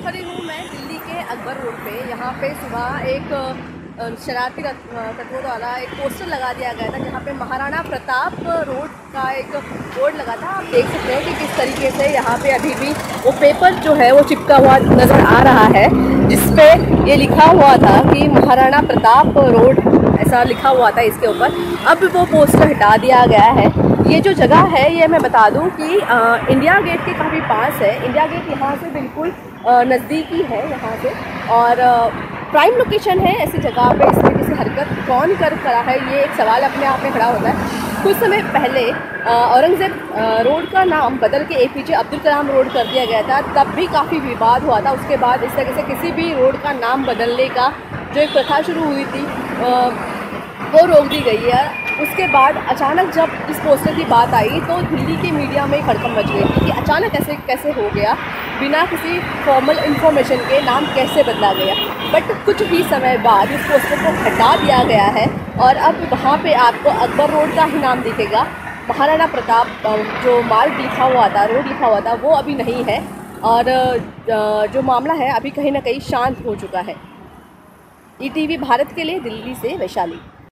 खड़ी हूँ मैं दिल्ली के अकबर रोड पे। यहाँ पे सुबह एक शरारती तत्वों द्वारा एक पोस्टर लगा दिया गया था, जहाँ पे महाराणा प्रताप रोड का एक बोर्ड लगा था। आप देख सकते हैं कि किस तरीके से यहाँ पे अभी भी वो पेपर जो है वो चिपका हुआ नज़र आ रहा है, जिसपे ये लिखा हुआ था कि महाराणा प्रताप रोड, ऐसा लिखा हुआ था इसके ऊपर। अब वो पोस्टर हटा दिया गया है। ये जो जगह है ये मैं बता दूं कि इंडिया गेट के काफ़ी पास है। इंडिया गेट यहाँ से बिल्कुल नज़दीकी है यहाँ से, और प्राइम लोकेशन है। ऐसी जगह पे इस तरीके से हरकत कौन कर रहा है, ये एक सवाल अपने आप में खड़ा होता है। कुछ समय पहले औरंगज़ेब रोड का नाम बदल के APJ अब्दुल कलाम रोड कर दिया गया था, तब भी काफ़ी विवाद हुआ था। उसके बाद इस तरीके से किसी भी रोड का नाम बदलने का जो एक प्रथा शुरू हुई थी वो रोक दी गई है। उसके बाद अचानक जब इस पोस्टर की बात आई तो दिल्ली के मीडिया में हड़कंप मच गई थी कि अचानक कैसे हो गया, बिना किसी फॉर्मल इन्फॉर्मेशन के नाम कैसे बदला गया। बट कुछ ही समय बाद इस पोस्टर को हटा दिया गया है और अब वहाँ पे आपको अकबर रोड का ही नाम दिखेगा। महाराणा प्रताप जो मार्ग लिखा हुआ था, रोड लिखा हुआ था, वो अभी नहीं है। और जो मामला है अभी कहीं ना कहीं शांत हो चुका है। ETV भारत के लिए दिल्ली से वैशाली।